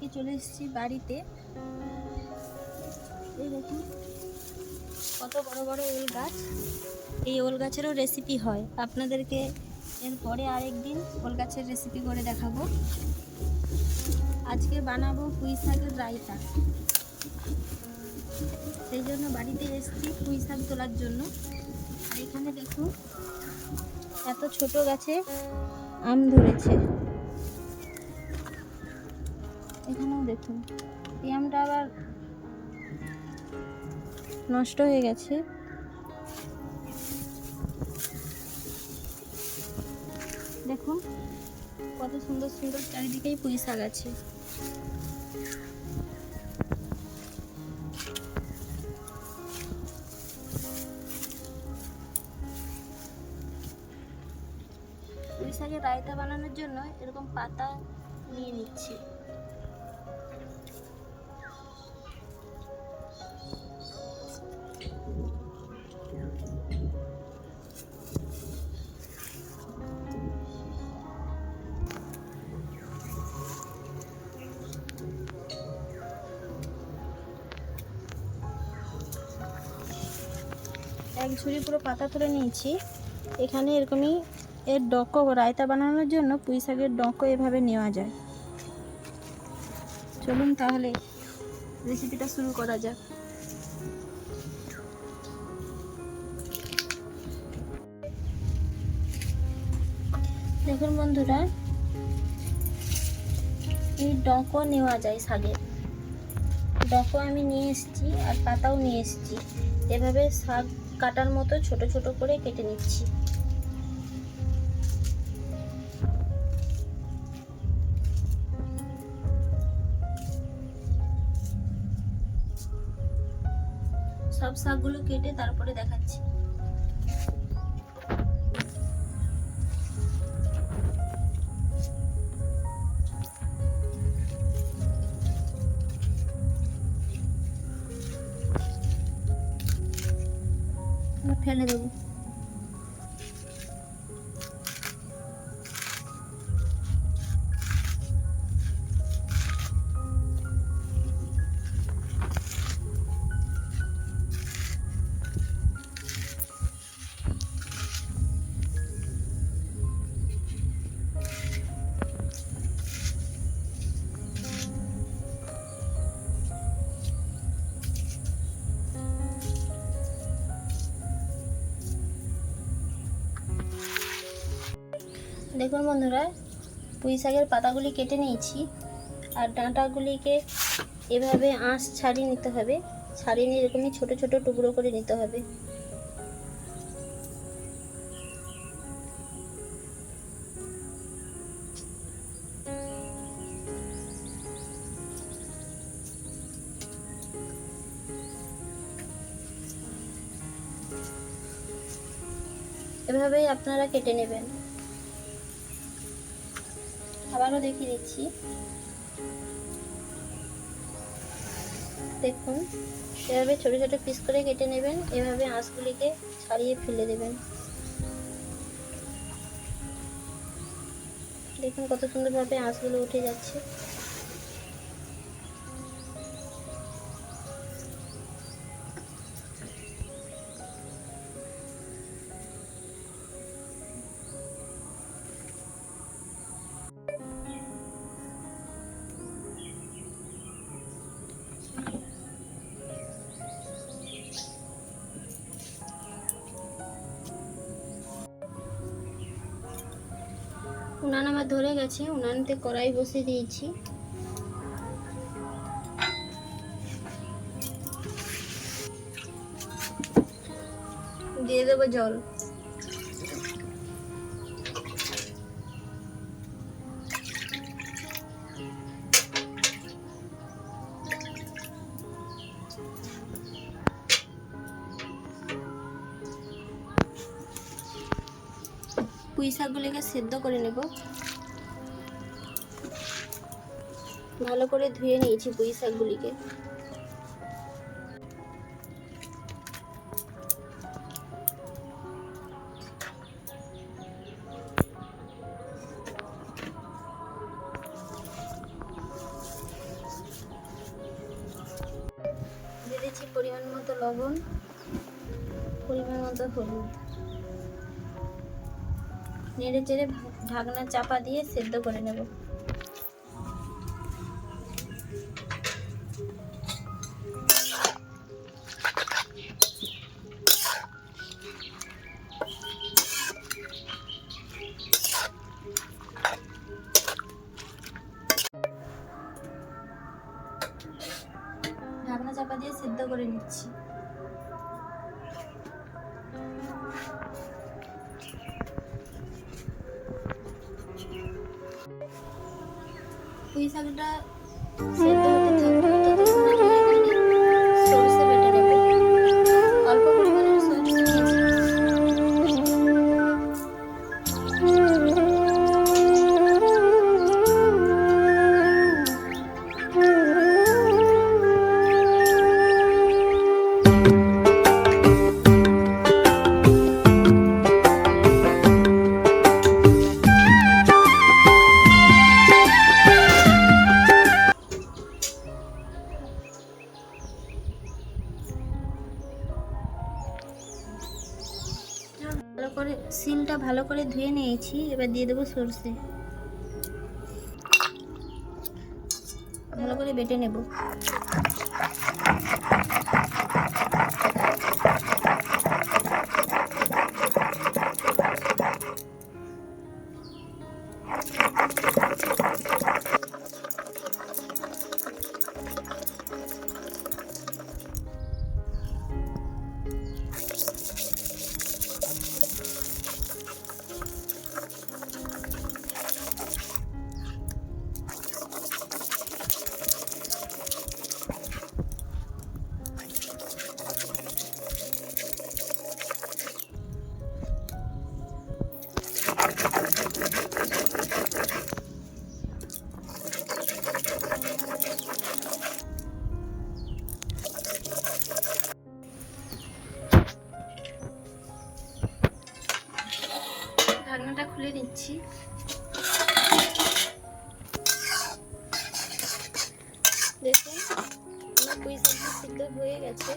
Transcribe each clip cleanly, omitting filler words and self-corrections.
আজকে চলে এসেছি বাড়িতে। এই দেখুন কত বড় বড় ওল গাছ। এই ওল গাছেরও রেসিপি হয়, আপনাদেরকে এরপরে আরেকদিন ওল গাছের রেসিপি করে দেখাবো। আজকে বানাবো পুঁই শাকের রায়তা, সেই জন্য বাড়িতে এসেছি পুঁই শাক তোলার জন্য। আর এখানে দেখুন এত ছোট গাছে আম ধরেছে। এখানেও দেখুন এই আমটা আবার নষ্ট হয়ে গেছে। দেখুন কত সুন্দর সুন্দর চারিদিকেই পুঁই শাক আছে। পুঁই শাকের রায়তা বানানোর জন্য এরকম পাতা নিয়ে নিচ্ছি। এক ঝুড়ি পুরো পাতা তুলে নিয়েছি। এখানে এরকমই এর ডঁকো রায়তা বানানোর জন্য পুঁই শাকের ডঁকো এভাবে নেওয়া যায়। চলুন তাহলে রেসিপিটা শুরু করা যাক। দেখুন বন্ধুরা, এই ডঁকো নেওয়া যায় শাকের। ডঁকো আমি নিয়ে এসেছি আর পাতাও নিয়ে এসেছি। এভাবে শাক কাটার মতো ছোট ছোট করে কেটে নিচ্ছি। সব শাকগুলো কেটে তারপরে দেখাচ্ছি। ফেলে দেবো। দেখুন বন্ধুরা, পুঁই শাকের পাতাগুলি কেটে নিয়েছি আর ডাঁটাগুলিকে এভাবে আঁশ ছাড়িয়ে নিতে হবে। ছাড়িয়ে নিয়ে এরকমই ছোট ছোট টুকরো করে নিতে হবে। এভাবেই আপনারা কেটে নেবেন। আবারও দেখিয়ে দিচ্ছি। দেখুন এভাবে ছোট ছোট পিস করে কেটে নেবেন। এভাবে আঁশগুলিকে ছাড়িয়ে ফেলে দেবেন। দেখুন কত সুন্দরভাবে আঁশগুলো উঠে যাচ্ছে। উনান আমার ধরে গেছে। উনানতে কড়াই বসিয়ে দিয়েছি। দিয়ে দেবো জল। পুঁই শাকগুলিকে সেদ্ধ করে নেব। ভালো করে ধুয়ে নিয়েছি পুঁই শাকগুলিকে। লবণ, পরিমাণ মতো হলুদ, নেড়ে চেড়ে ঢাকনা চাপা দিয়ে সেদ্ধ করে নেব। ঢাকনা চাপা দিয়ে সেদ্ধ করে নিচ্ছি। পুঁই শাকটা সেদ্ধ হতে থাকবে, ততক্ষণ আমি এখানে সরষে বেটে নেব। অল্প পরিমাণে সরষে নিয়েছি। ভালো করে শিলটা ভালো করে ধুয়ে নিয়েছি, এবার দিয়ে দেবো সরষে। ভালো করে বেটে নেব। ঢাকনাটা খুলে নিচ্ছি। দেখুন আমার পুঁই শাকটা সিদ্ধ হয়ে গেছে।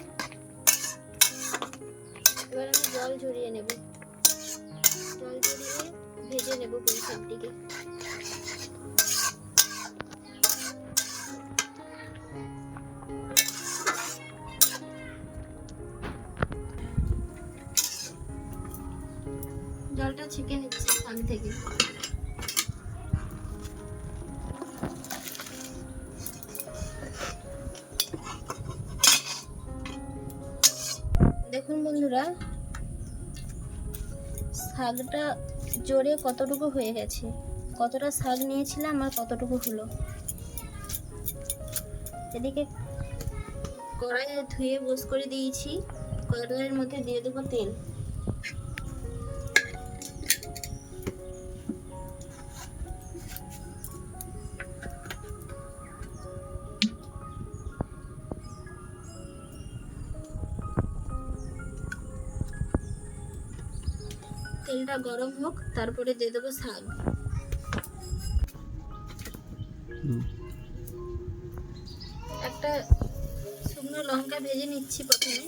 এবার আমি জল ঝরিয়ে নেব। জল ঝরিয়ে ভেজে নেব পুঁই শাকটিকে। জলটা ছেঁকে নিচ্ছি পান থেকে। দেখুন বন্ধুরা, শাকটা জোরে কতটুকু হয়ে গেছে, কতটা শাক নিয়েছিলাম আর কতটুকু হলো। এদিকে কড়াইয়ে ধুয়ে বস করে দিয়েছি। কড়াইয়ের মধ্যে দিয়ে দেবো তেল। তেলটা গরম হোক, তারপরে দিয়ে দেবো শাক। একটা শুকনো লঙ্কা ভেজে নিচ্ছি প্রথমে।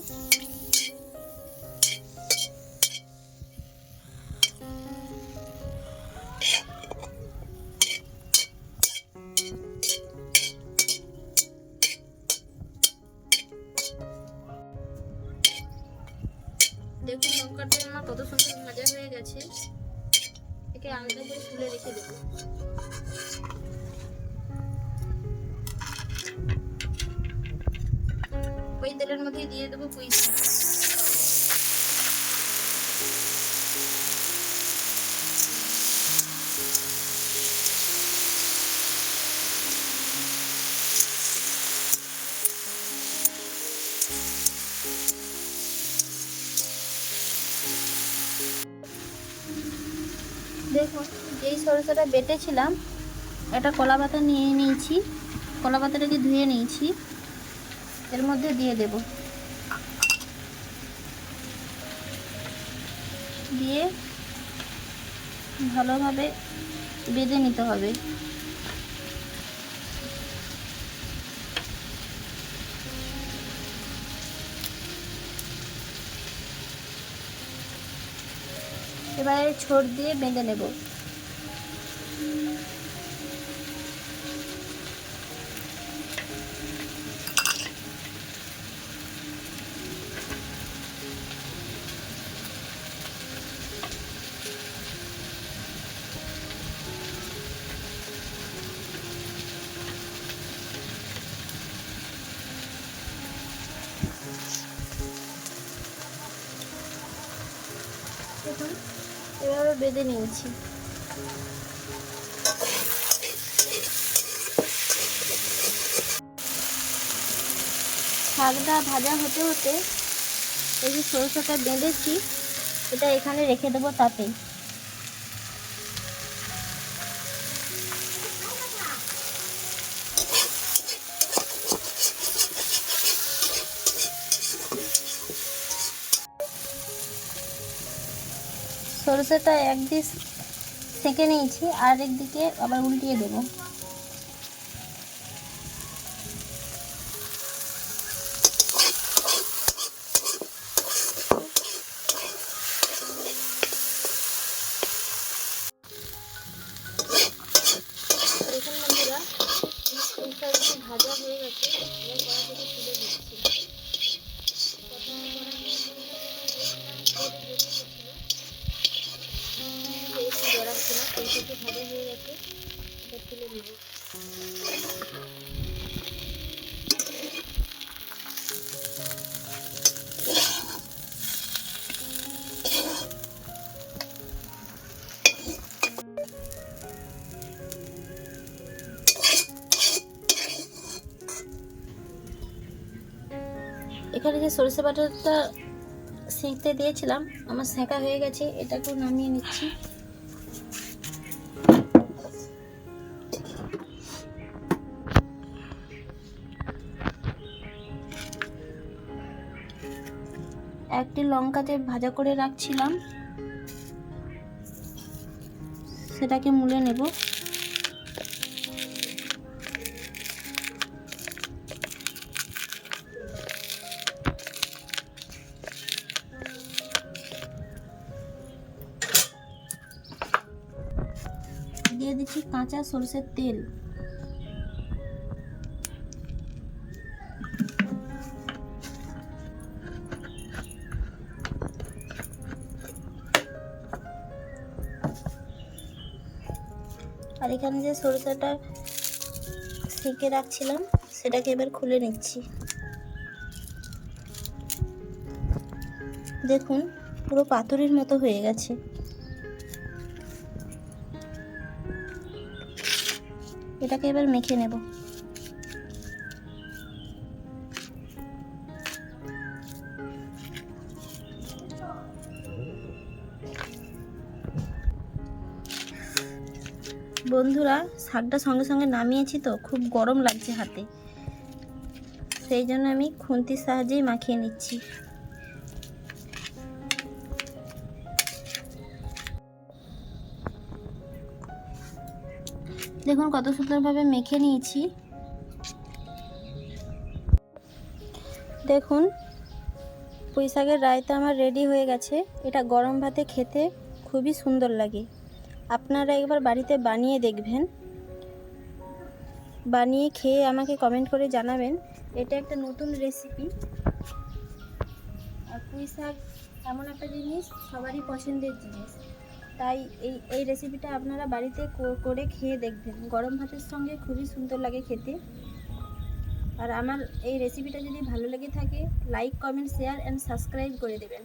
দেখুন লঙ্কাটা আমার কত সুন্দর ভাজা হয়ে গেছে। একে আলাদা করে তুলে রেখে দেবো। ওই তেলের মধ্যে দিয়ে দেবো পুঁই শাক। দেখুন যেই সরষেটা বেটেছিলাম, একটা কলা পাতা নিয়ে নিয়েছি। কলা পাতাটাকে ধুয়ে নিয়েছি, এর মধ্যে দিয়ে দেব। দিয়ে ভালোভাবে বেঁধে নিতে হবে। এবারে ছোট দিয়ে বেঁধে নেব। দেখুন এভাবে বেঁধে নিয়েছি। শাকটা ভাজা হতে হতে এই যে সরষেটা বেঁধেছি এটা এখানে রেখে দেবো তাতে। সরষেটা একদিক সেঁকে নিয়েছি আর একদিকে আবার উল্টিয়ে দেবো। দেখুন বন্ধুরা ভাজা হয়ে গেছে, এবার কড়া থেকে তুলে দিচ্ছি। ভাজা হয়ে গেছে, এবার তুলে দেব। এখানে যে সরষে বাটাটা সেঁকতে দিয়েছিলাম আমার সেঁকা হয়ে গেছে, এটাকে নামিয়ে নিচ্ছি। একটি লঙ্কাতে ভাজা করে রাখছিলাম সেটাকে মুড়ে নেব। দিয়ে দিচ্ছি কাঁচা সরষের তেল। আর এখানে যে সরষেটা সেঁকে রাখছিলাম সেটাকে এবার খুলে নিচ্ছি। দেখুন পুরো পাতুরির মতো হয়ে গেছে। এটাকে এবার মেখে নেব। বন্ধুরা শাকটা সঙ্গে সঙ্গে নামিয়েছি তো খুব গরম লাগছে হাতে, সেই জন্য আমি খুন্তির সাহায্যেই মাখিয়ে নিচ্ছি। দেখুন কত সুন্দরভাবে মেখে নিয়েছি। দেখুন পুঁই শাকের রায়তা আমার রেডি হয়ে গেছে। এটা গরম ভাতে খেতে খুবই সুন্দর লাগে। আপনারা একবার বাড়িতে বানিয়ে দেখবেন, বানিয়ে খেয়ে আমাকে কমেন্ট করে জানাবেন। এটা একটা নতুন রেসিপি। আর পুঁই শাক এমন একটা জিনিস সবারই পছন্দের জিনিস, তাই এই রেসিপিটা আপনারা বাড়িতে করে খেয়ে দেখবেন। গরম ভাতের সঙ্গে খুবই সুন্দর লাগে খেতে। আর আমার এই রেসিপিটা যদি ভালো লেগে থাকে like, comment, share and subscribe করে দেবেন।